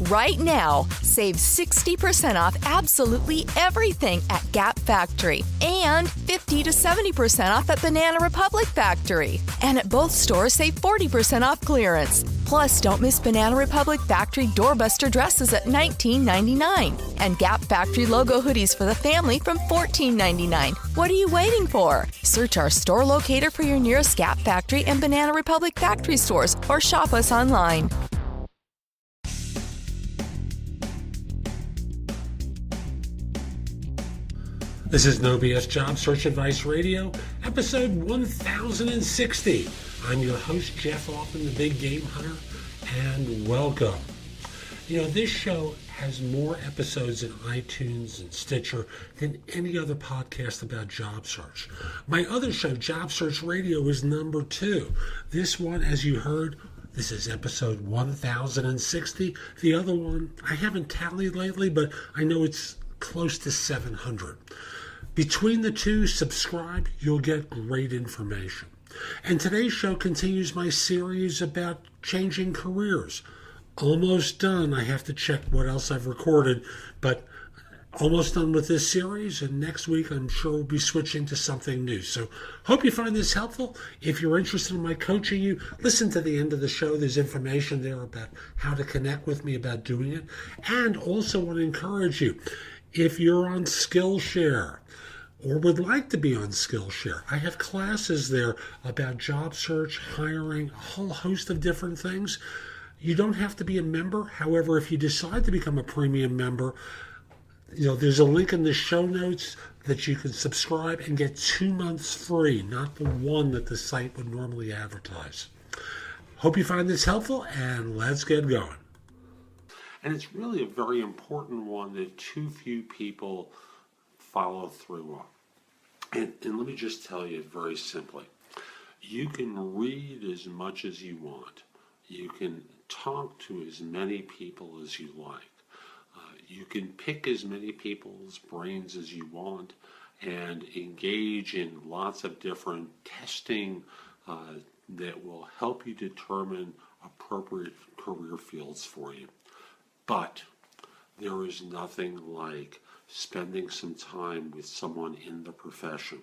Right now, save 60% off absolutely everything at Gap Factory and 50 to 70% off at Banana Republic Factory. And at both stores, save 40% off clearance. Plus, don't miss Banana Republic Factory doorbuster dresses at $19.99 and Gap Factory logo hoodies for the family from $14.99. What are you waiting for? Search our store locator for your nearest Gap Factory and Banana Republic Factory stores or shop us online. This is No BS Job Search Advice Radio, episode 1060. I'm your host, Jeff Altman, the Big Game Hunter, and welcome. You know, this show has more episodes in iTunes and Stitcher than any other podcast about job search. My other show, Job Search Radio, is number 2. This one, as you heard, this is episode 1060. The other one, I haven't tallied lately, but I know it's close to 700. Between the two, subscribe, you'll get great information. And today's show continues my series about changing careers. Almost done. I have to check what else I've recorded, but almost done with this series, and next week I'm sure we'll be switching to something new. So hope you find this helpful. If you're interested in my coaching you, listen to the end of the show. There's information there about how to connect with me about doing it. And also want to encourage you, if you're on Skillshare or would like to be on Skillshare, I have classes there about job search, hiring, a whole host of different things. You don't have to be a member. However, if you decide to become a premium member, you know, there's a link in the show notes that you can subscribe and get 2 months free, not the one that the site would normally advertise. Hope you find this helpful, and let's get going. And it's really a very important one that too few people follow through on. And let me just tell you very simply, you can read as much as you want. You can talk to as many people as you like. You can pick as many people's brains as you want and engage in lots of different testing that will help you determine appropriate career fields for you. But there is nothing like spending some time with someone in the profession.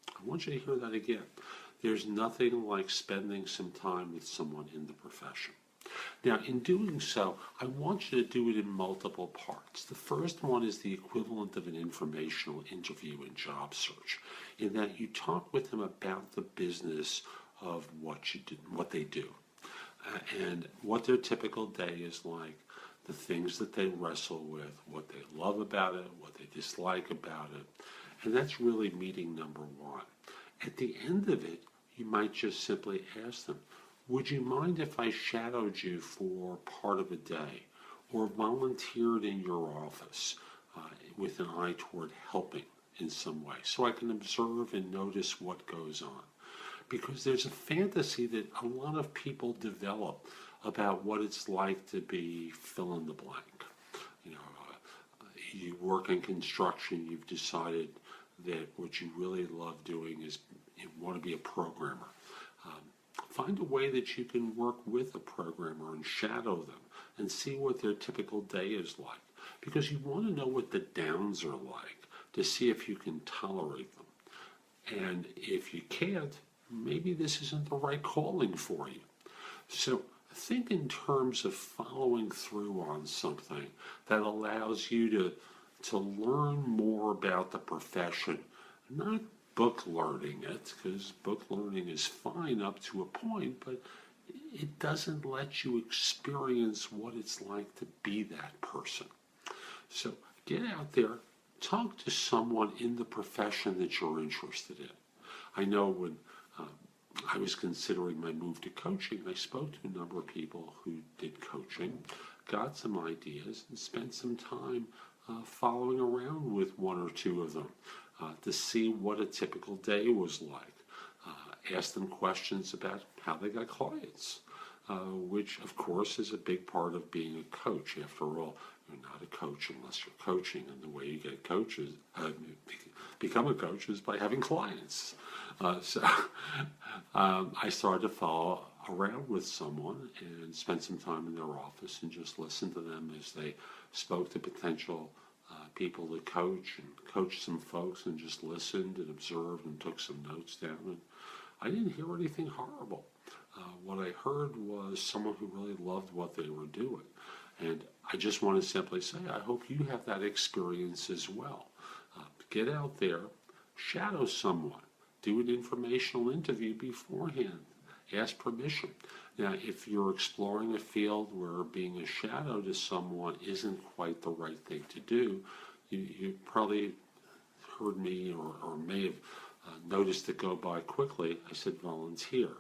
I want you to hear that again. There's nothing like spending some time with someone in the profession. Now, in doing so, I want you to do it in multiple parts. The first one is the equivalent of an informational interview in job search, in that you talk with them about the business of what you do, what they do, and what their typical day is like, the things that they wrestle with, what they love about it, what they dislike about it. And that's really meeting number 1. At the end of it, you might just simply ask them, would you mind if I shadowed you for part of a day or volunteered in your office with an eye toward helping in some way so I can observe and notice what goes on? Because there's a fantasy that a lot of people develop about what it's like to be fill in the blank. You know, you work in construction, you've decided that what you really love doing is you want to be a programmer. Find a way that you can work with a programmer and shadow them and see what their typical day is like. Because you want to know what the downs are like to see if you can tolerate them. And if you can't, maybe this isn't the right calling for you. So think in terms of following through on something that allows you to learn more about the profession, not book learning it, because book learning is fine up to a point, but it doesn't let you experience what it's like to be that person. So get out there, talk to someone in the profession that you're interested in. I know when I was considering my move to coaching, I spoke to a number of people who did coaching, got some ideas, and spent some time following around with one or two of them to see what a typical day was like. Ask them questions about how they got clients, which, of course, is a big part of being a coach. After all, you're not a coach unless you're coaching, and the way you get coaches, become a coach is by having clients. So I started to follow around with someone and spend some time in their office and just listen to them as they spoke to potential people to coach and coached some folks and just listened and observed and took some notes down. And I didn't hear anything horrible. What I heard was someone who really loved what they were doing. And I just want to simply say, I hope you have that experience as well. Get out there, shadow someone, do an informational interview beforehand, ask permission. Now, if you're exploring a field where being a shadow to someone isn't quite the right thing to do, you probably heard me or may have noticed it go by quickly. I said volunteer.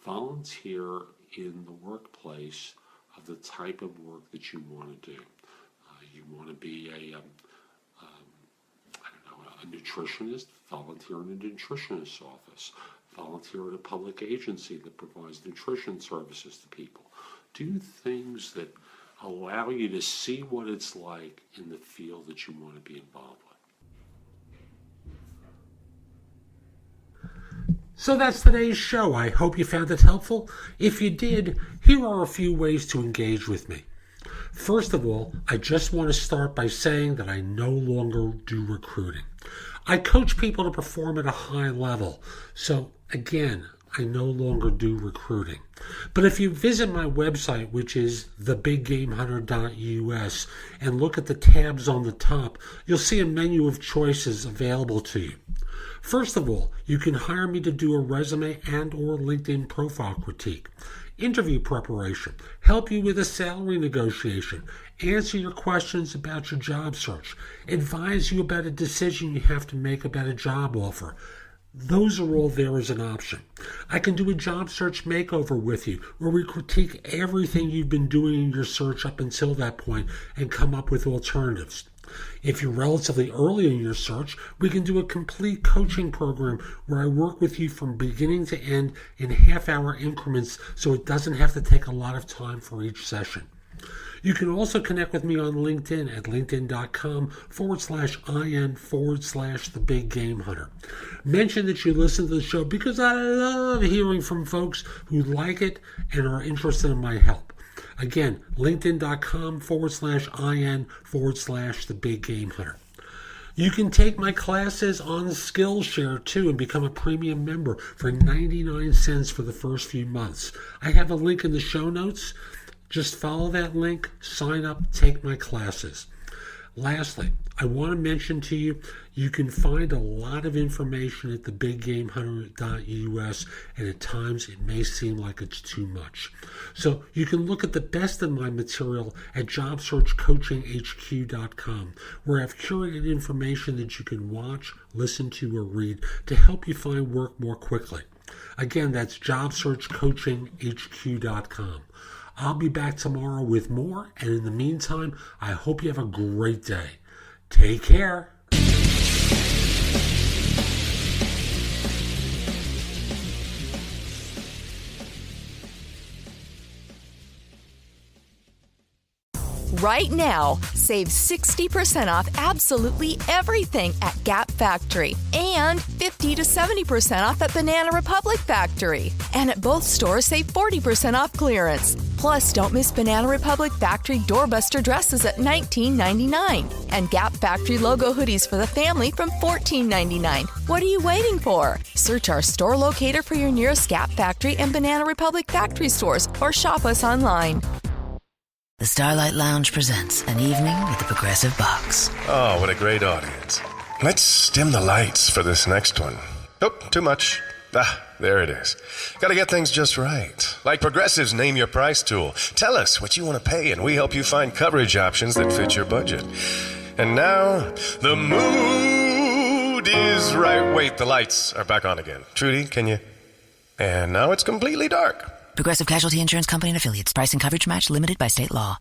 Volunteer in the workplace of the type of work that you want to do. You want to be a nutritionist, volunteer in a nutritionist's office, volunteer at a public agency that provides nutrition services to people. Do things that allow you to see what it's like in the field that you want to be involved with. So that's today's show. I hope you found it helpful. If you did, here are a few ways to engage with me. First of all, I just want to start by saying that I no longer do recruiting. I coach people to perform at a high level. So again, I no longer do recruiting. But if you visit my website, which is thebiggamehunter.us, and look at the tabs on the top, you'll see a menu of choices available to you. First of all, you can hire me to do a resume and or LinkedIn profile critique, interview preparation, help you with a salary negotiation, answer your questions about your job search, advise you about a decision you have to make about a job offer. Those are all there as an option. I can do a job search makeover with you, where we critique everything you've been doing in your search up until that point and come up with alternatives. If you're relatively early in your search, we can do a complete coaching program where I work with you from beginning to end in half-hour increments so it doesn't have to take a lot of time for each session. You can also connect with me on LinkedIn at linkedin.com/IN/thebiggamehunter. Mention that you listen to the show because I love hearing from folks who like it and are interested in my help. Again, linkedin.com/IN/thebiggamehunter. You can take my classes on Skillshare too and become a premium member for 99 cents for the first few months. I have a link in the show notes. Just follow that link, sign up, take my classes. Lastly, I want to mention to you, you can find a lot of information at thebiggamehunter.us, and at times it may seem like it's too much. So you can look at the best of my material at jobsearchcoachinghq.com, where I've curated information that you can watch, listen to, or read to help you find work more quickly. Again, that's jobsearchcoachinghq.com. I'll be back tomorrow with more, and in the meantime, I hope you have a great day. Take care. Right now, save 60% off absolutely everything at Gap Factory and 50 to 70% off at Banana Republic Factory. And at both stores, save 40% off clearance. Plus, don't miss Banana Republic Factory doorbuster dresses at $19.99 and Gap Factory logo hoodies for the family from $14.99. What are you waiting for? Search our store locator for your nearest Gap Factory and Banana Republic Factory stores or shop us online. The Starlight Lounge presents An Evening with the Progressive Box. Oh, what a great audience. Let's dim the lights for this next one. Nope, too much. There it is. Gotta get things just right. Like Progressive's Name Your Price tool. Tell us what you want to pay, and we help you find coverage options that fit your budget. And now, the mood is right. Wait, the lights are back on again. Trudy, can you? And now it's completely dark. Progressive Casualty Insurance Company and Affiliates. Price and coverage match limited by state law.